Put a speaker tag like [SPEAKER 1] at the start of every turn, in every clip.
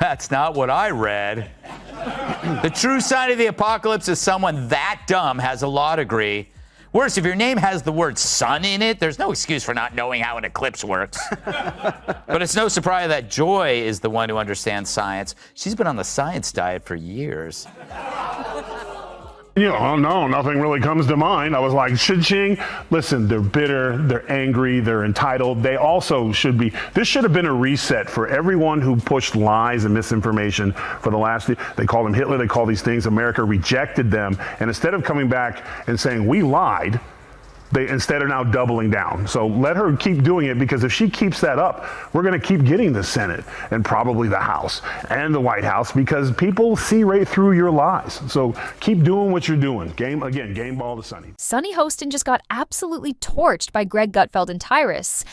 [SPEAKER 1] That's not what I read. The true sign of the apocalypse is someone that dumb has a law degree. Worse, if your name has the word sun in it, there's no excuse for not knowing how an eclipse works. But it's no surprise that Joy is the one who understands science. She's been on the science diet for years.
[SPEAKER 2] No, nothing really comes to mind. I was like, cha-ching. Listen, they're bitter, they're angry, they're entitled. They also should be. This should have been a reset for everyone who pushed lies and misinformation for the last. They call them Hitler, they call these things. America rejected them. And instead of coming back and saying, we lied, they instead are now doubling down. So let her keep doing it, because if she keeps that up, we're going to keep getting the Senate and probably the House and the White House, because people see right through your lies. So keep doing what you're doing. Game ball to Sunny.
[SPEAKER 3] Sunny Hostin just got absolutely torched by Greg Gutfeld and Tyrus.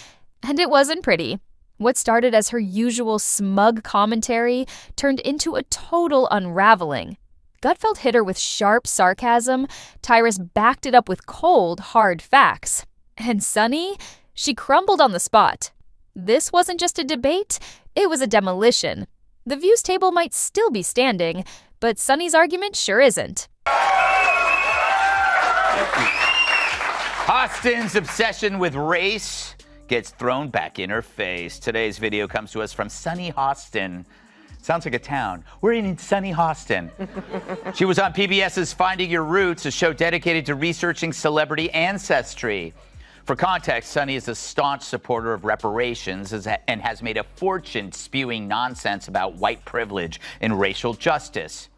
[SPEAKER 3] And it wasn't pretty. What started as her usual smug commentary turned into a total unraveling. Gutfeld hit her with sharp sarcasm. Tyrus backed it up with cold, hard facts. And Sunny, she crumbled on the spot. This wasn't just a debate, it was a demolition. The views table might still be standing, but Sunny's argument sure isn't.
[SPEAKER 1] Hostin's obsession with race gets thrown back in her face. Today's video comes to us from Sunny Hostin. Sounds like a town. We're in sunny Hostin. She was on PBS's Finding Your Roots, a show dedicated to researching celebrity ancestry. For context, Sunny is a staunch supporter of reparations and has made a fortune spewing nonsense about white privilege and racial justice.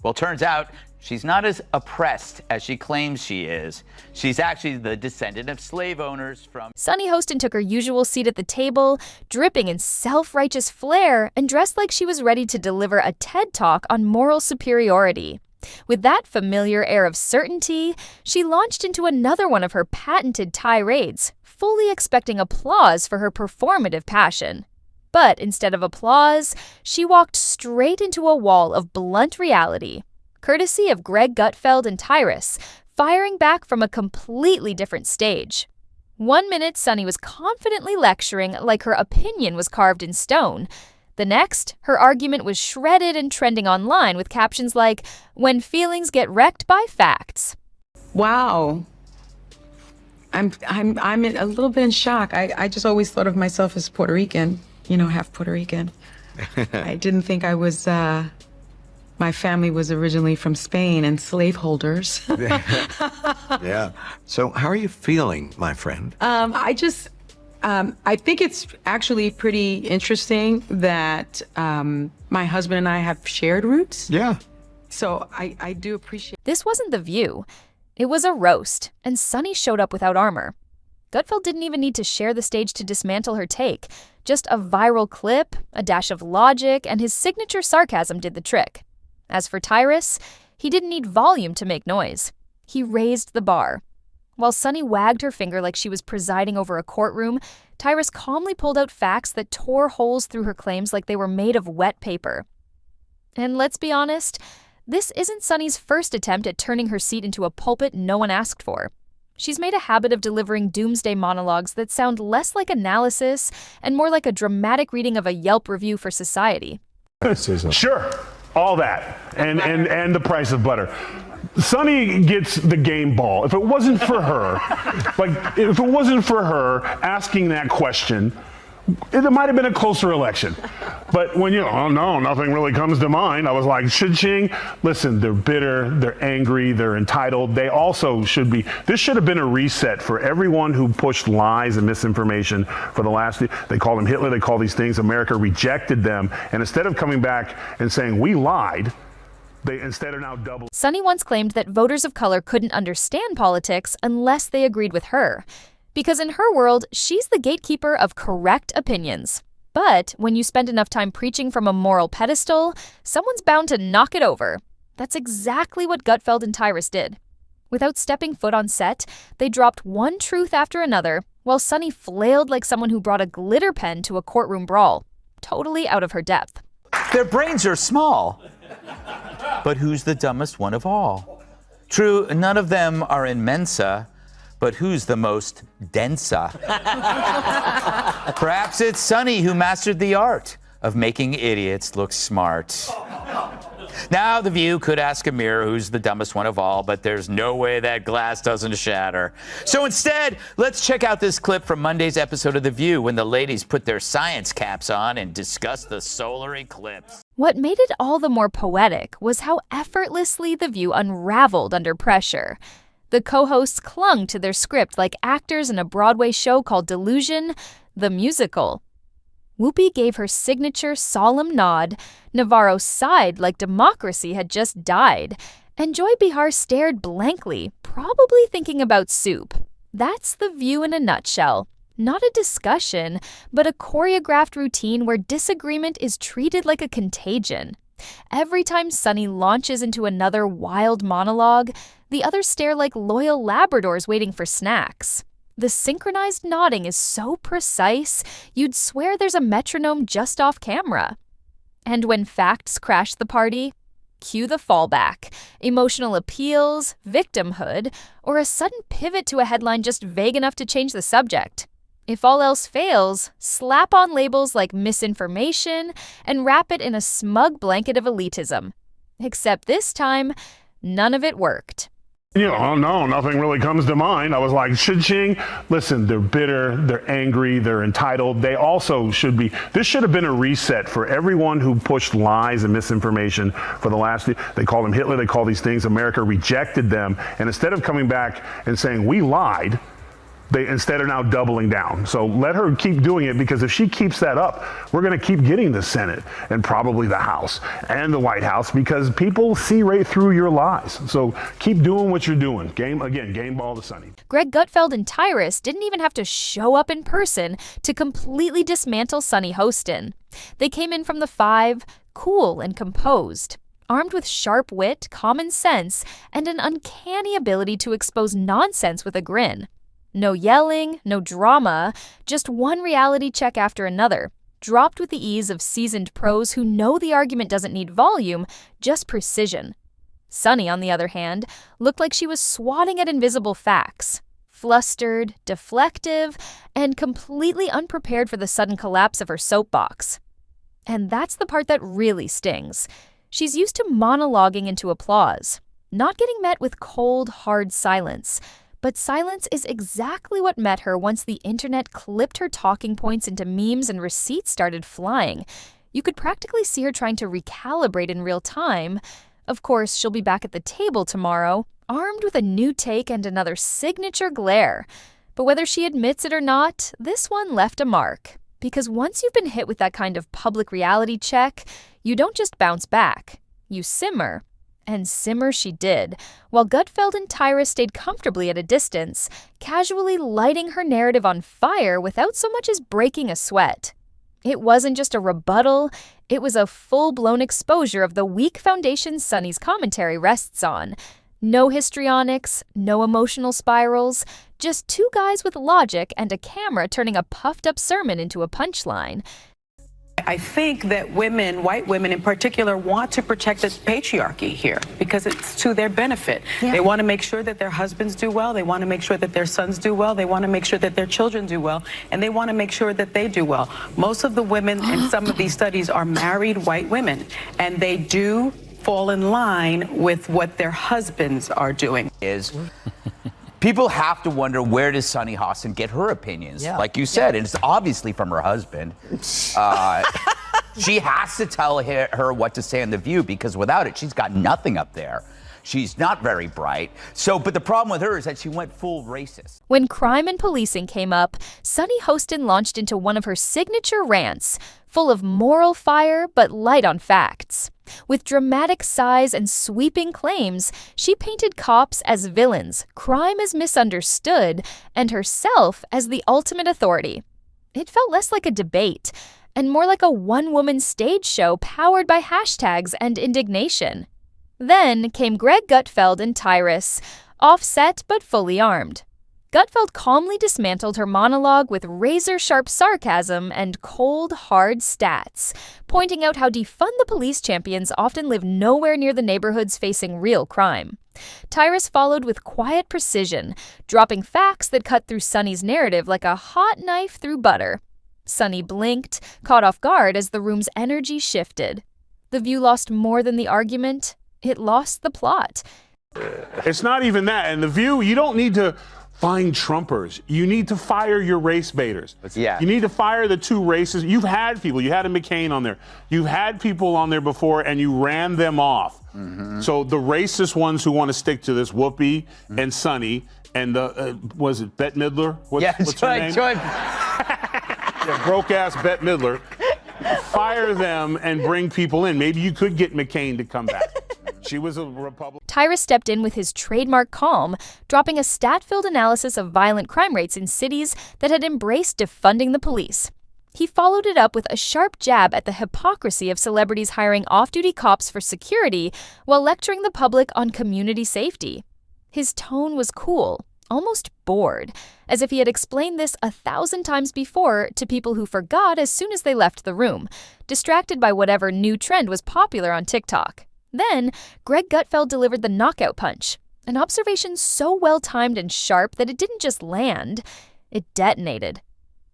[SPEAKER 1] Well, turns out she's not as oppressed as she claims she is. She's actually the descendant of slave owners from...
[SPEAKER 3] Sunny Hostin took her usual seat at the table, dripping in self-righteous flair, and dressed like she was ready to deliver a TED Talk on moral superiority. With that familiar air of certainty, she launched into another one of her patented tirades, fully expecting applause for her performative passion. But instead of applause, she walked straight into a wall of blunt reality, courtesy of Greg Gutfeld and Tyrus, firing back from a completely different stage. 1 minute, Sunny was confidently lecturing like her opinion was carved in stone. The next, her argument was shredded and trending online with captions like, "When feelings get wrecked by facts."
[SPEAKER 4] Wow. I'm a little bit in shock. I just always thought of myself as Puerto Rican, half Puerto Rican. I didn't think I was, my family was originally from Spain and slaveholders.
[SPEAKER 5] Yeah. So how are you feeling, my friend?
[SPEAKER 4] I think it's actually pretty interesting that my husband and I have shared roots.
[SPEAKER 5] Yeah.
[SPEAKER 4] So I do appreciate...
[SPEAKER 3] This wasn't The View. It was a roast, and Sunny showed up without armor. Gutfeld didn't even need to share the stage to dismantle her take. Just a viral clip, a dash of logic, and his signature sarcasm did the trick. As for Tyrus, he didn't need volume to make noise. He raised the bar. While Sunny wagged her finger like she was presiding over a courtroom, Tyrus calmly pulled out facts that tore holes through her claims like they were made of wet paper. And let's be honest, this isn't Sunny's first attempt at turning her seat into a pulpit no one asked for. She's made a habit of delivering doomsday monologues that sound less like analysis and more like a dramatic reading of a Yelp review for society.
[SPEAKER 2] Sure, all that, and the price of butter. Sunny gets the game ball. If it wasn't for her, asking that question, it might have been a closer election. But when nothing really comes to mind, I was like, cha-ching. Listen, they're bitter, they're angry, they're entitled. They also should be. This should have been a reset for everyone who pushed lies and misinformation for the last. They call them Hitler, they call these things. America rejected them. And instead of coming back and saying, we lied, they instead are now double.
[SPEAKER 3] Sunny once claimed that voters of color couldn't understand politics unless they agreed with her. Because in her world, she's the gatekeeper of correct opinions. But when you spend enough time preaching from a moral pedestal, someone's bound to knock it over. That's exactly what Gutfeld and Tyrus did. Without stepping foot on set, they dropped one truth after another, while Sunny flailed like someone who brought a glitter pen to a courtroom brawl, totally out of her depth.
[SPEAKER 1] Their brains are small. But who's the dumbest one of all? True, none of them are in Mensa, but who's the most densa? Perhaps it's Sunny who mastered the art of making idiots look smart. Now, The View could ask a mirror who's the dumbest one of all, but there's no way that glass doesn't shatter. So instead, let's check out this clip from Monday's episode of The View when the ladies put their science caps on and discuss the solar eclipse.
[SPEAKER 3] What made it all the more poetic was how effortlessly The View unraveled under pressure. The co-hosts clung to their script like actors in a Broadway show called Delusion, the musical. Whoopi gave her signature solemn nod, Navarro sighed like democracy had just died, and Joy Behar stared blankly, probably thinking about soup. That's The View in a nutshell. Not a discussion, but a choreographed routine where disagreement is treated like a contagion. Every time Sunny launches into another wild monologue, the others stare like loyal Labradors waiting for snacks. The synchronized nodding is so precise, you'd swear there's a metronome just off camera. And when facts crash the party, cue the fallback, emotional appeals, victimhood, or a sudden pivot to a headline just vague enough to change the subject. If all else fails, slap on labels like misinformation and wrap it in a smug blanket of elitism. Except this time, none of it worked.
[SPEAKER 2] No, nothing really comes to mind. I was like, cha-ching. Listen, they're bitter, they're angry, they're entitled. They also should be. This should have been a reset for everyone who pushed lies and misinformation for the last. They call them Hitler, they call these things. America rejected them. And instead of coming back and saying, we lied, they instead are now doubling down. So let her keep doing it, because if she keeps that up, we're going to keep getting the Senate and probably the House and the White House, because people see right through your lies. So keep doing what you're doing. Game ball to Sunny.
[SPEAKER 3] Greg Gutfeld and Tyrus didn't even have to show up in person to completely dismantle Sunny Hostin. They came in from the 5, cool and composed, armed with sharp wit, common sense, and an uncanny ability to expose nonsense with a grin. No yelling, no drama, just one reality check after another, dropped with the ease of seasoned pros who know the argument doesn't need volume, just precision. Sunny, on the other hand, looked like she was swatting at invisible facts. Flustered, deflective, and completely unprepared for the sudden collapse of her soapbox. And that's the part that really stings. She's used to monologuing into applause, not getting met with cold, hard silence. But silence is exactly what met her once the internet clipped her talking points into memes and receipts started flying. You could practically see her trying to recalibrate in real time. Of course, she'll be back at the table tomorrow, armed with a new take and another signature glare. But whether she admits it or not, this one left a mark. Because once you've been hit with that kind of public reality check, you don't just bounce back. You simmer. And simmer she did, while Gutfeld and Tyrus stayed comfortably at a distance, casually lighting her narrative on fire without so much as breaking a sweat. It wasn't just a rebuttal, it was a full-blown exposure of the weak foundation Sunny's commentary rests on. No histrionics, no emotional spirals, just two guys with logic and a camera turning a puffed-up sermon into a punchline.
[SPEAKER 6] I think that women, white women in particular, want to protect the patriarchy here because it's to their benefit. Yeah. They want to make sure that their husbands do well. They want to make sure that their sons do well. They want to make sure that their children do well. And they want to make sure that they do well. Most of the women in some of these studies are married white women, and they do fall in line with what their husbands are doing.
[SPEAKER 1] People have to wonder, where does Sunny Hostin get her opinions? Yeah. Like you said, and it's obviously from her husband. She has to tell her what to say on The View, because without it, she's got nothing up there. She's not very bright. But the problem with her is that she went full racist.
[SPEAKER 3] When crime and policing came up, Sunny Hostin launched into one of her signature rants, full of moral fire but light on facts. With dramatic sighs and sweeping claims, she painted cops as villains, crime as misunderstood, and herself as the ultimate authority. It felt less like a debate, and more like a one-woman stage show powered by hashtags and indignation. Then came Greg Gutfeld and Tyrus, offset but fully armed. Gutfeld calmly dismantled her monologue with razor-sharp sarcasm and cold, hard stats, pointing out how defund the police champions often live nowhere near the neighborhoods facing real crime. Tyrus followed with quiet precision, dropping facts that cut through Sunny's narrative like a hot knife through butter. Sunny blinked, caught off guard as the room's energy shifted. The View lost more than the argument. It lost the plot.
[SPEAKER 2] It's not even that. And The View, you don't need to find Trumpers. You need to fire your race baiters.
[SPEAKER 1] Yeah.
[SPEAKER 2] You need to fire the two races. You've had people. You had a McCain on there. You've had people on there before, and you ran them off. So the racist ones who want to stick to this, Whoopi and Sunny, and the, was it Bette Midler? What's her name? Yeah, broke-ass Bette Midler. Fire them and bring people in. Maybe you could get McCain to come back. She was a Republican.
[SPEAKER 3] Tyrus stepped in with his trademark calm, dropping a stat-filled analysis of violent crime rates in cities that had embraced defunding the police. He followed it up with a sharp jab at the hypocrisy of celebrities hiring off-duty cops for security while lecturing the public on community safety. His tone was cool, almost bored, as if he had explained this 1,000 times before to people who forgot as soon as they left the room, distracted by whatever new trend was popular on TikTok. Then, Greg Gutfeld delivered the knockout punch, an observation so well-timed and sharp that it didn't just land, it detonated.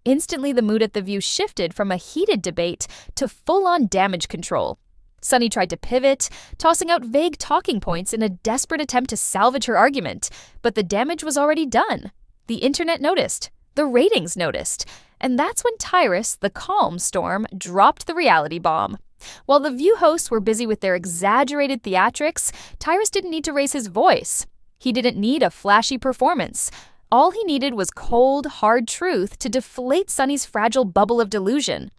[SPEAKER 3] Instantly, the mood at The View shifted from a heated debate to full-on damage control. Sunny tried to pivot, tossing out vague talking points in a desperate attempt to salvage her argument, but the damage was already done. The internet noticed. The ratings noticed. And that's when Tyrus, the calm storm, dropped the reality bomb. While the View hosts were busy with their exaggerated theatrics, Tyrus didn't need to raise his voice. He didn't need a flashy performance. All he needed was cold, hard truth to deflate Sunny's fragile bubble of delusion.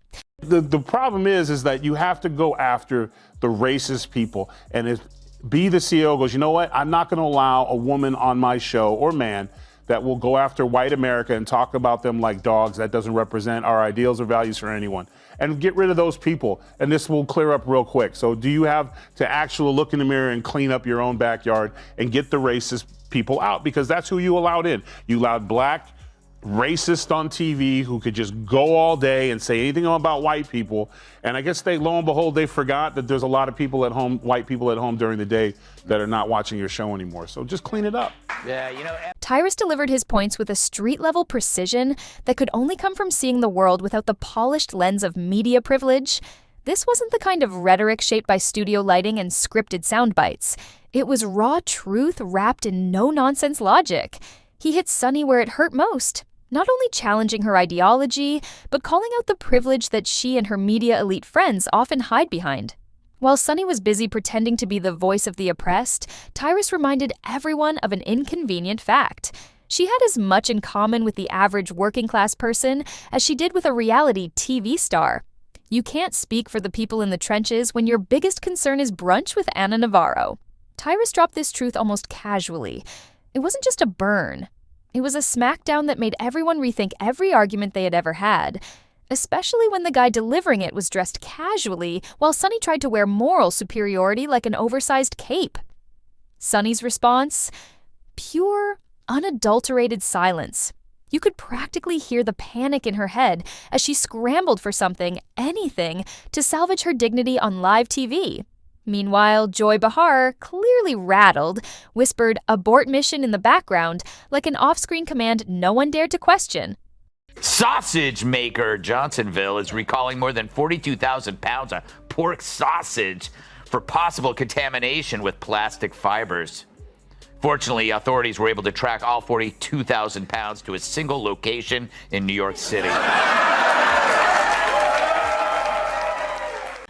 [SPEAKER 2] The problem is that you have to go after the racist people. And if be the CEO goes, you know what, I'm not going to allow a woman on my show or man that will go after white America and talk about them like dogs. That doesn't represent our ideals or values for anyone. And get rid of those people. And this will clear up real quick. So do you have to actually look in the mirror and clean up your own backyard and get the racist people out? Because that's who you allowed in. You allowed black racist on TV who could just go all day and say anything about white people. And I guess lo and behold, they forgot that there's a lot of people at home, white people at home during the day that are not watching your show anymore. So just clean it up.
[SPEAKER 3] Tyrus delivered his points with a street-level precision that could only come from seeing the world without the polished lens of media privilege. This wasn't the kind of rhetoric shaped by studio lighting and scripted sound bites. It was raw truth wrapped in no-nonsense logic. He hit Sunny where it hurt most. Not only challenging her ideology, but calling out the privilege that she and her media elite friends often hide behind. While Sunny was busy pretending to be the voice of the oppressed, Tyrus reminded everyone of an inconvenient fact. She had as much in common with the average working-class person as she did with a reality TV star. You can't speak for the people in the trenches when your biggest concern is brunch with Ana Navarro. Tyrus dropped this truth almost casually. It wasn't just a burn. It was a smackdown that made everyone rethink every argument they had ever had, especially when the guy delivering it was dressed casually while Sunny tried to wear moral superiority like an oversized cape. Sunny's response? Pure, unadulterated silence. You could practically hear the panic in her head as she scrambled for something, anything, to salvage her dignity on live TV. Meanwhile, Joy Behar, clearly rattled, whispered abort mission in the background like an off-screen command no one dared to question.
[SPEAKER 1] Sausage maker Johnsonville is recalling more than 42,000 pounds of pork sausage for possible contamination with plastic fibers. Fortunately, authorities were able to track all 42,000 pounds to a single location in New York City.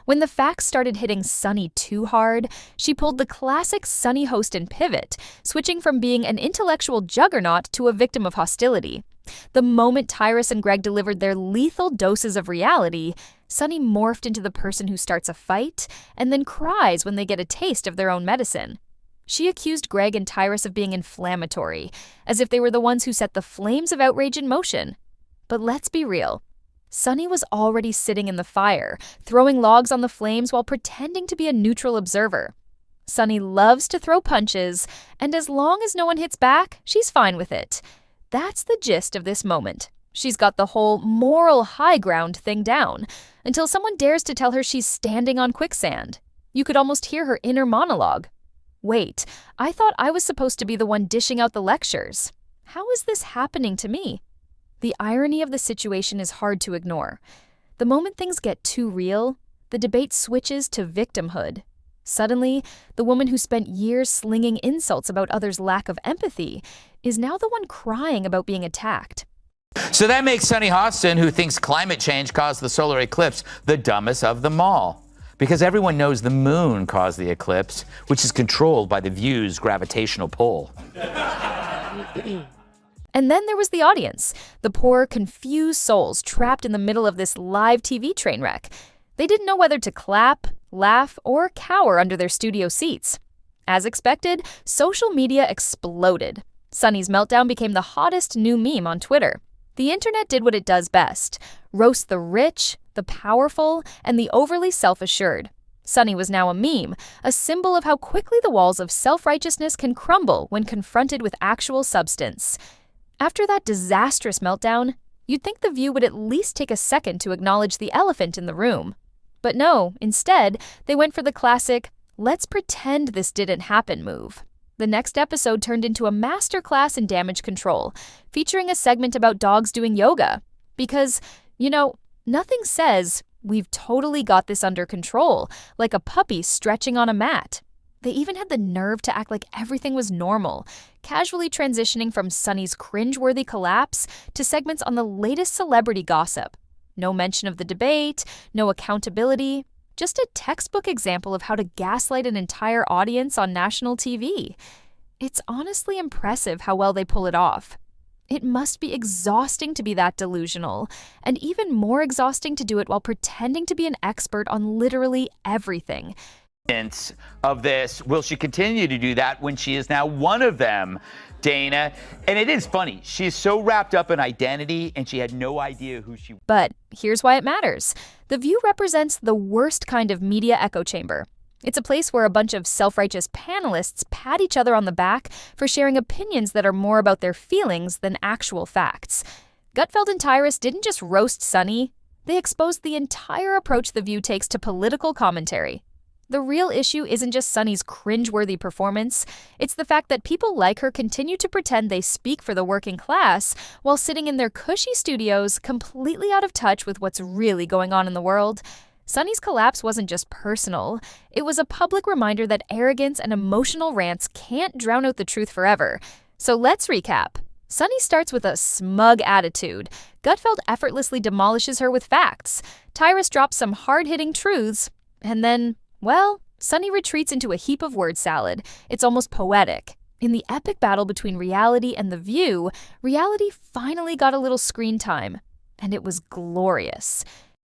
[SPEAKER 3] When the facts started hitting Sunny too hard, she pulled the classic Sunny Hostin pivot, switching from being an intellectual juggernaut to a victim of hostility. The moment Tyrus and Greg delivered their lethal doses of reality, Sunny morphed into the person who starts a fight and then cries when they get a taste of their own medicine. She accused Greg and Tyrus of being inflammatory, as if they were the ones who set the flames of outrage in motion. But let's be real. Sunny was already sitting in the fire, throwing logs on the flames while pretending to be a neutral observer. Sunny loves to throw punches, and as long as no one hits back, she's fine with it. That's the gist of this moment. She's got the whole moral high ground thing down, until someone dares to tell her she's standing on quicksand. You could almost hear her inner monologue. Wait, I thought I was supposed to be the one dishing out the lectures. How is this happening to me? The irony of the situation is hard to ignore. The moment things get too real, the debate switches to victimhood. Suddenly, the woman who spent years slinging insults about others' lack of empathy is now the one crying about being attacked.
[SPEAKER 1] So that makes Sunny Hostin, who thinks climate change caused the solar eclipse, the dumbest of them all. Because everyone knows the moon caused the eclipse, which is controlled by the View's gravitational pull.
[SPEAKER 3] And then there was the audience, the poor, confused souls trapped in the middle of this live TV train wreck. They didn't know whether to clap, laugh, or cower under their studio seats. As expected, social media exploded. Sunny's meltdown became the hottest new meme on Twitter. The internet did what it does best: roast the rich, the powerful, and the overly self-assured. Sunny was now a meme, a symbol of how quickly the walls of self-righteousness can crumble when confronted with actual substance. After that disastrous meltdown, you'd think The View would at least take a second to acknowledge the elephant in the room. But no, instead, they went for the classic, "let's pretend this didn't happen" move. The next episode turned into a masterclass in damage control, featuring a segment about dogs doing yoga. Because, nothing says, "we've totally got this under control," like a puppy stretching on a mat. They even had the nerve to act like everything was normal, casually transitioning from Sunny's cringeworthy collapse to segments on the latest celebrity gossip. No mention of the debate, no accountability, just a textbook example of how to gaslight an entire audience on national TV. It's honestly impressive how well they pull it off. It must be exhausting to be that delusional, and even more exhausting to do it while pretending to be an expert on literally everything.
[SPEAKER 1] Of this, will she continue to do that when she is now one of them, Dana? And it is funny, she's so wrapped up in identity and she had no idea who she was.
[SPEAKER 3] But here's why it matters. The View represents the worst kind of media echo chamber. It's a place where a bunch of self-righteous panelists pat each other on the back for sharing opinions that are more about their feelings than actual facts. Gutfeld and Tyrus didn't just roast Sunny, they exposed the entire approach The View takes to political commentary. The real issue isn't just Sunny's cringeworthy performance, it's the fact that people like her continue to pretend they speak for the working class while sitting in their cushy studios completely out of touch with what's really going on in the world. Sunny's collapse wasn't just personal, it was a public reminder that arrogance and emotional rants can't drown out the truth forever. So let's recap. Sunny starts with a smug attitude. Gutfeld effortlessly demolishes her with facts. Tyrus drops some hard-hitting truths, and then, well, Sunny retreats into a heap of word salad. It's almost poetic. In the epic battle between reality and The View, reality finally got a little screen time. And it was glorious.